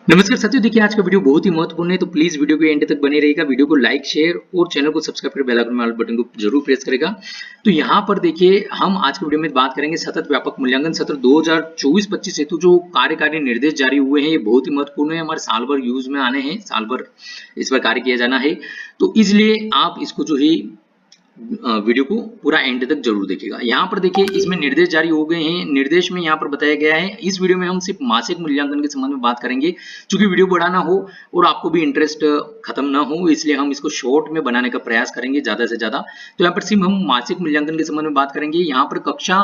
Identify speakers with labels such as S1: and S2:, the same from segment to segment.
S1: नमस्कार साथियों, देखिए आज का वीडियो बहुत ही महत्वपूर्ण है, तो प्लीज वीडियो के एंड तक बने रहिएगा। वीडियो को लाइक, शेयर और चैनल को सब्सक्राइब कर बेल आइकन वाले बटन को जरूर प्रेस करेगा। तो यहाँ पर देखिए हम आज के वीडियो में बात करेंगे सतत व्यापक मूल्यांकन सत्र 2024-25 हेतु जो कार्यकारी निर्देश जारी हुए हैं, ये बहुत ही महत्वपूर्ण है, हमारे साल भर यूज में आने हैं, साल भर इस पर कार्य किया जाना है। तो इसलिए आप इसको जो है वीडियो को पूरा एंड तक जरूर देखिएगा। यहाँ पर देखिए इसमें निर्देश जारी हो गए हैं। निर्देश में यहाँ पर बताया गया है, इस वीडियो में हम सिर्फ मासिक मूल्यांकन के संबंध में बात करेंगे, क्योंकि वीडियो बड़ा ना हो और आपको भी इंटरेस्ट खत्म ना हो, इसलिए हम इसको शॉर्ट में बनाने का प्रयास करेंगे ज्यादा से ज्यादा। तो यहाँ पर सिर्फ हम मासिक मूल्यांकन के संबंध में बात करेंगे। यहाँ पर कक्षा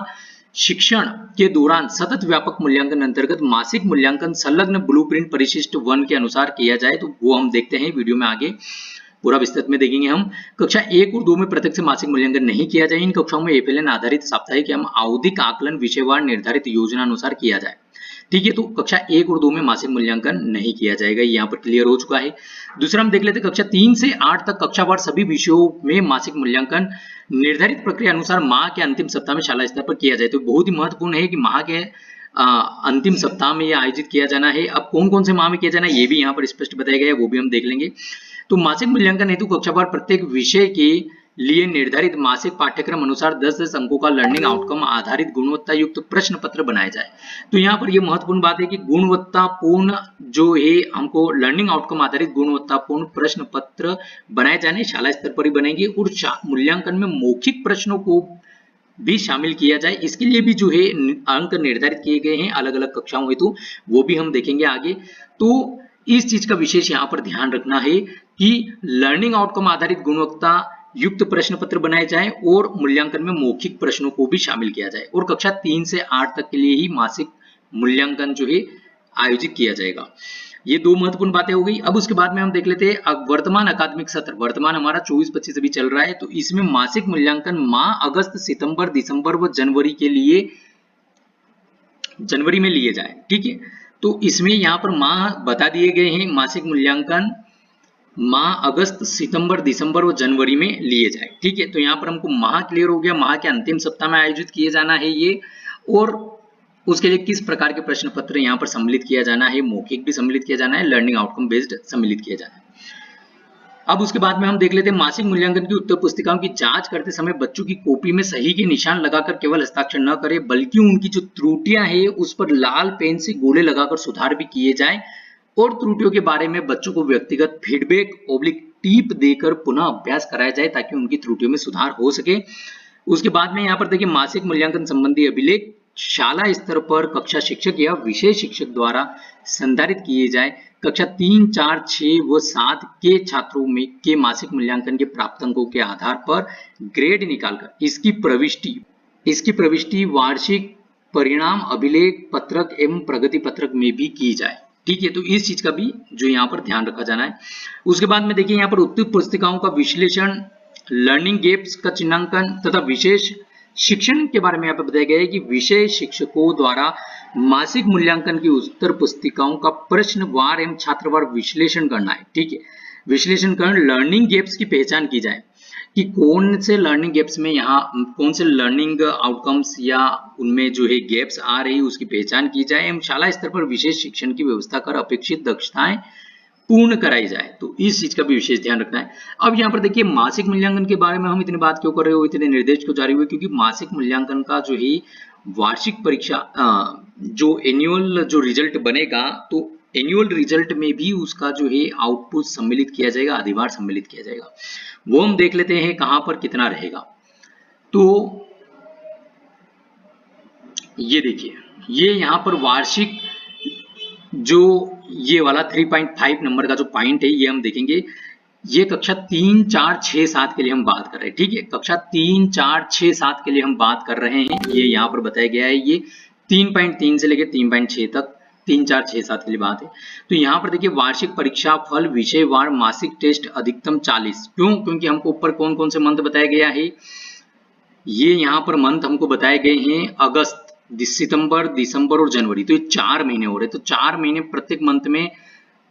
S1: शिक्षण के दौरान सतत व्यापक मूल्यांकन अंतर्गत मासिक मूल्यांकन संलग्न ब्लूप्रिंट परिशिष्ट 1 के अनुसार किया जाए, तो वो हम देखते हैं वीडियो में आगे पूरा विस्तृत में देखेंगे। हम कक्षा 1 और 2 में प्रत्यक्ष मासिक मूल्यांकन नहीं किया जाए। इन कक्षाओं में एफएलएन आधारित साप्ताहिक एवं आवधिक आकलन विषयवार निर्धारित योजना अनुसार किया जाए। ठीक है, तो कक्षा 1 और 2 में मासिक मूल्यांकन नहीं किया जाएगा, यहाँ पर क्लियर हो चुका है। दूसरा हम देख लेते हैं, कक्षा 3 से 8 तक कक्षावार सभी विषयों में मासिक मूल्यांकन निर्धारित प्रक्रिया अनुसार माह के अंतिम सप्ताह में शाला स्तर पर किया जाए। तो बहुत ही महत्वपूर्ण है कि माह के अंतिम सप्ताह में यह आयोजित किया जाना है। अब कौन कौन से माह में किया जाना है ये भी यहाँ पर स्पष्ट बताया गया है, वो भी हम देख लेंगे। तो मासिक मूल्यांकन हेतु कक्षावार प्रत्येक विषय के लिए निर्धारित मासिक पाठ्यक्रम अनुसार 10-10 अंकों का लर्निंग आउटकम आधारित गुणवत्ता युक्त प्रश्न पत्र बनाया जाए। तो यहाँ पर यह महत्वपूर्ण बात है कि गुणवत्तापूर्ण जो है हमको लर्निंग आउटकम आधारित गुणवत्तापूर्ण प्रश्न पत्र बनाए जाने, शाला स्तर पर ही बनेंगे। और मूल्यांकन में मौखिक प्रश्नों को भी शामिल किया जाए, इसके लिए भी जो है अंक निर्धारित किए गए हैं अलग अलग कक्षाओं हेतु, वो भी हम देखेंगे आगे। तो इस चीज का विशेष यहाँ पर ध्यान रखना है कि लर्निंग आउटकम आधारित गुणवत्ता युक्त प्रश्न पत्र बनाए जाएं और मूल्यांकन में मौखिक प्रश्नों को भी शामिल किया जाए। और कक्षा 3 से 8 तक के लिए ही मासिक मूल्यांकन जो है आयोजित किया जाएगा। ये दो महत्वपूर्ण बातें हो गई। अब उसके बाद में हम देख लेते हैं वर्तमान अकादमिक सत्र, वर्तमान हमारा 24-25 अभी चल रहा है, तो इसमें मासिक मूल्यांकन माह अगस्त, सितंबर, दिसंबर व जनवरी के लिए जनवरी में लिए जाए। ठीक है, तो इसमें यहाँ पर माह बता दिए गए हैं, मासिक मूल्यांकन माह अगस्त, सितंबर, दिसंबर और जनवरी में लिए जाए। ठीक है, तो यहाँ पर हमको माह क्लियर हो गया, माह के अंतिम सप्ताह में आयोजित किए जाना है ये, और उसके लिए किस प्रकार के प्रश्न पत्र यहाँ पर सम्मिलित किया जाना है, मौखिक भी सम्मिलित किया जाना है, लर्निंग आउटकम बेस्ड सम्मिलित किया जाना है। अब उसके बाद में हम देख लेते हैं मासिक मूल्यांकन की उत्तर पुस्तिकाओं की जांच करते समय बच्चों की कॉपी में सही के निशान लगाकर केवल हस्ताक्षर न करें, बल्कि उनकी जो त्रुटियां हैं उस पर लाल पेन से गोले लगाकर सुधार भी किए जाए, और त्रुटियों के बारे में बच्चों को व्यक्तिगत फीडबैक टिप देकर पुनः अभ्यास कराया जाए ताकि उनकी त्रुटियों में सुधार हो सके। उसके बाद में यहाँ पर देखिए मासिक मूल्यांकन संबंधी अभिलेख शाला स्तर पर कक्षा शिक्षक या विषय शिक्षक द्वारा संधारित किए जाए। कक्षा 3, 4, 6 व 7 के छात्रों में के मासिक मूल्यांकन के प्राप्त अंकों के आधार पर ग्रेड निकालकर इसकी प्रविष्टि वार्षिक परिणाम अभिलेख पत्रक एवं प्रगति पत्रक में भी की जाए। ठीक है, तो इस चीज का भी जो यहाँ पर ध्यान रखा जाना है। उसके बाद में देखिए यहाँ पर उत्तर पुस्तिकाओं का विश्लेषण, लर्निंग गैप्स का चिन्हांकन तथा विशेष शिक्षण के बारे में यहाँ पर बताया गया है कि विषय शिक्षकों द्वारा मासिक मूल्यांकन की उत्तर पुस्तिकाओं का प्रश्नवार एवं छात्रवार विश्लेषण करना है। ठीक है, विश्लेषण कर लर्निंग गैप्स की पहचान की जाए कि कौन से लर्निंग गैप्स में यहाँ कौन से लर्निंग आउटकम्स या उनमें जो है गैप्स आ रही, उसकी पहचान की जाए एवं शाला स्तर पर विशेष शिक्षण की व्यवस्था कर अपेक्षित दक्षताएं पूर्ण कराई जाए। तो इस चीज का भी विशेष ध्यान रखना है। अब यहाँ पर देखिए मासिक मूल्यांकन के बारे में हम इतनी बात क्यों कर रहे हो, इतने निर्देश क्यों जारी हुए, क्योंकि मासिक मूल्यांकन का जो है वार्षिक परीक्षा जो एनुअल जो रिजल्ट बनेगा, तो एनुअल रिजल्ट में भी उसका जो है आउटपुट सम्मिलित किया जाएगा, अधिभार सम्मिलित किया जाएगा। वो हम देख लेते हैं कहां पर कितना रहेगा। तो ये देखिए, ये यहाँ पर वार्षिक जो ये वाला 3.5 नंबर का जो पॉइंट है ये हम देखेंगे। ये कक्षा 3, 4, 6, 7 के लिए हम बात कर रहे हैं। ठीक है, कक्षा 3, 4, 6, 7 के लिए हम बात कर रहे हैं। ये यहाँ पर बताया गया है, ये 3.3 से लेकर 3.6 तक 3, 4, 6, 7 के लिए बात है। तो यहाँ पर देखिए वार्षिक परीक्षा फल विषयवार मासिक टेस्ट अधिकतम 40। क्यों? क्योंकि हमको ऊपर कौन कौन से मंथ बताया गया है, ये यहाँ पर मंथ हमको बताए गए हैं अगस्त, सितंबर, दिसंबर और जनवरी। तो ये 4 महीने हो रहे, तो 4 महीने प्रत्येक मंथ में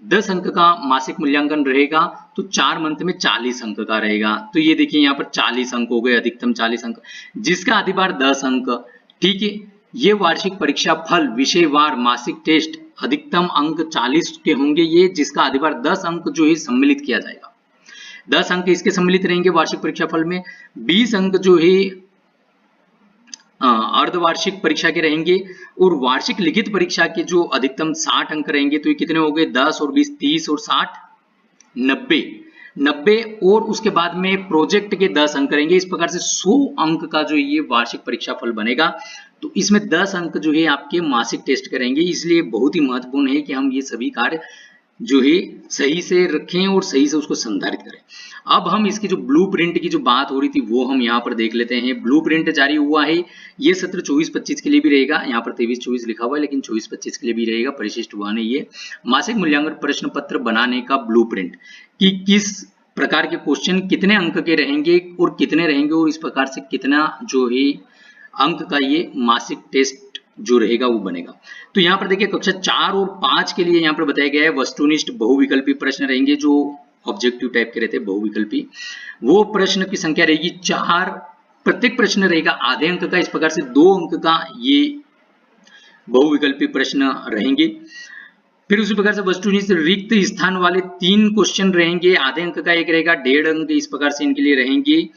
S1: 10 अंक का मासिक मूल्यांकन रहेगा, तो 4 मंथ में 40 अंक का रहेगा। तो ये देखिए यहाँ पर 40 अंक हो गए, अधिकतम 40 अंक, जिसका अधिभार 10 अंक। ठीक है, ये वार्षिक परीक्षा फल विषयवार मासिक टेस्ट अधिकतम अंक 40 के होंगे ये, जिसका अधिभार 10 अंक जो है सम्मिलित किया जाएगा। 10 अंक इसके सम्मिलित रहेंगे वार्षिक परीक्षाफल में, 20 अंक जो है अर्धवार्षिक परीक्षा के रहेंगे, और वार्षिक लिखित परीक्षा के जो अधिकतम 60 अंक रहेंगे। तो ये कितने हो गए, 10 और 20 30 और 60 90, और उसके बाद में प्रोजेक्ट के 10 अंक रहेंगे। इस प्रकार से 100 अंक का जो ये वार्षिक परीक्षा फल बनेगा। तो इसमें 10 अंक जो है आपके मासिक टेस्ट करेंगे, इसलिए बहुत ही महत्वपूर्ण है कि हम ये सभी कार्य जो है सही से रखें और सही से उसको संधारित करें। अब हम इसकी जो ब्लूप्रिंट की जो बात हो रही थी वो हम यहाँ पर देख लेते हैं। ब्लूप्रिंट जारी हुआ है, ये सत्र 24-25 के लिए भी रहेगा, यहाँ पर 23-24 लिखा हुआ है लेकिन 24-25 के लिए भी रहेगा। परिशिष्ट हुआ नहीं, ये मासिक मूल्यांकन प्रश्न पत्र बनाने का ब्लूप्रिंट कि किस प्रकार के क्वेश्चन कितने अंक के रहेंगे और कितने रहेंगे, और इस प्रकार से कितना जो है अंक का ये मासिक टेस्ट जो रहेगा वो बनेगा। तो यहाँ पर देखिए कक्षा 4 और 5 के लिए यहाँ पर बताया गया है वस्तुनिष्ठ बहुविकल्पी प्रश्न रहेंगे, जो ऑब्जेक्टिव टाइप के रहते हैं बहुविकल्पी। वो प्रश्न की संख्या रहेगी 4, प्रत्येक प्रश्न रहेगा आधे अंक का। इस प्रकार से 2 अंक का ये बहुविकल्पी प्रश्न रहेंगे। फिर उसी प्रकार से वस्तुनिष्ठ रिक्त स्थान वाले 3 क्वेश्चन रहेंगे, आधे अंक का एक रहेगा, 1.5 अंक इस प्रकार से इनके लिए रहेंगे।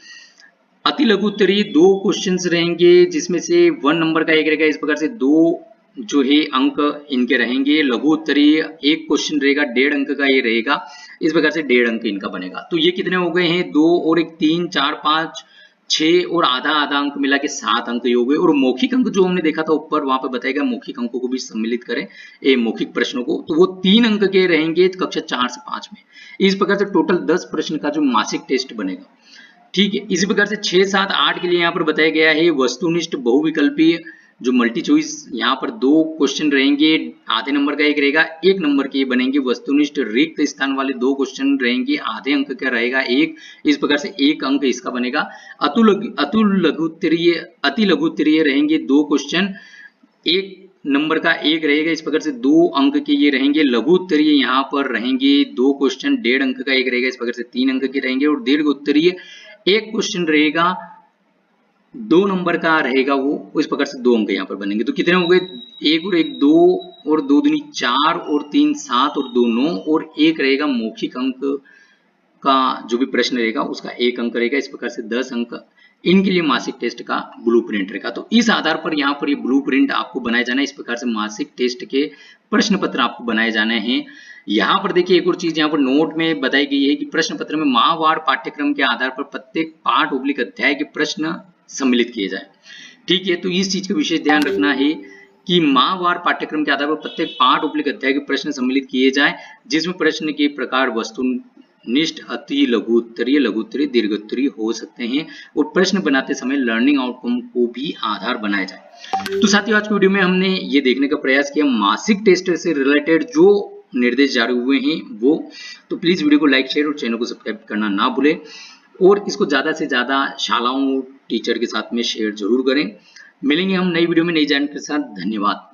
S1: अति लघु उत्तरीय 2 क्वेश्चंस रहेंगे, जिसमें से 1 नंबर का एक रहेगा। इस प्रकार से 2 जो है अंक इनके रहेंगे। लघु उत्तरीय 1 क्वेश्चन रहेगा, 1.5 अंक का ये रहेगा। इस प्रकार से 1.5 अंक इनका बनेगा। तो ये कितने हो गए हैं, 2 और 1 3 4 5 6 और आधा आधा अंक मिला के 7 अंक ये हो गए। और मौखिक अंक जो हमने देखा था ऊपर, वहां पर बताया गया मौखिक अंकों को भी सम्मिलित करें, ये मौखिक प्रश्नों को, तो वो 3 अंक के रहेंगे कक्षा 4 से 5 में। इस प्रकार से टोटल 10 प्रश्न का जो मासिक टेस्ट बनेगा। ठीक है, इसी प्रकार से 6 7 8 के लिए यहाँ पर बताया गया है वस्तुनिष्ठ बहुविकल्पीय जो मल्टी चॉइस, यहाँ पर 2 क्वेश्चन रहेंगे, आधे नंबर का एक रहेगा, 1 नंबर के बनेंगे। वस्तुनिष्ठ रिक्त स्थान वाले 2 क्वेश्चन रहेंगे, आधे अंक का रहेगा 1, इस प्रकार से 1 अंक इसका बनेगा। अति लघु उत्तरीय रहेंगे 2 क्वेश्चन, 1 नंबर का 1 रहेगा, इस प्रकार से 2 अंक के ये रहेंगे। लघु उत्तरीय यहाँ पर रहेंगे 2 क्वेश्चन, 1.5 अंक का एक रहेगा, इस प्रकार से 3 अंक के रहेंगे। और दीर्घ उत्तरीय 1 क्वेश्चन रहेगा, 2 नंबर का रहेगा वो, इस प्रकार से 2 अंक यहाँ पर बनेंगे। तो कितने हो गए, 1 और 1 2 और 2 दूनी 4 और 3 7 और 2 9 और 1 रहेगा मौखिक अंक का जो भी प्रश्न रहेगा उसका 1 अंक रहेगा। इस प्रकार से 10 अंक इनके लिए मासिक टेस्ट का ब्लूप्रिंट रहेगा। तो इस आधार पर यहाँ पर ये ब्लूप्रिंट आपको बनाए जाना है। इस प्रकार से मासिक टेस्ट के प्रश्न पत्र आपको बनाए जाने हैं। यहाँ पर देखिए एक और चीज यहाँ पर नोट में बताई गई है कि प्रश्न पत्र में माहवार पाठ्यक्रम के आधार पर प्रत्येक पाठ उबलिक अध्याय के प्रश्न सम्मिलित किए जाए। ठीक है, तो इस चीज का विशेष ध्यान रखना है कि माहवार पाठ्यक्रम के आधार पर प्रत्येक पाठ उबलिक अध्याय के प्रश्न सम्मिलित किए जाए, जिसमें प्रश्न के प्रकार वस्तुनिष्ठ, अति लघु उत्तरीय, लघु उत्तरीय, दीर्घ उत्तरीय हो सकते हैं। और प्रश्न बनाते समय लर्निंग आउटकम को भी आधार बनाया जाए। तो साथियों आज की वीडियो में हमने ये देखने का प्रयास किया मासिक टेस्ट से रिलेटेड जो निर्देश जारी हुए हैं वो। तो प्लीज वीडियो को लाइक शेयर और चैनल को सब्सक्राइब करना ना भूलें, और इसको ज्यादा से ज्यादा शालाओं टीचर के साथ में शेयर जरूर करें। मिलेंगे हम नई वीडियो में नई जानकारी के साथ। धन्यवाद।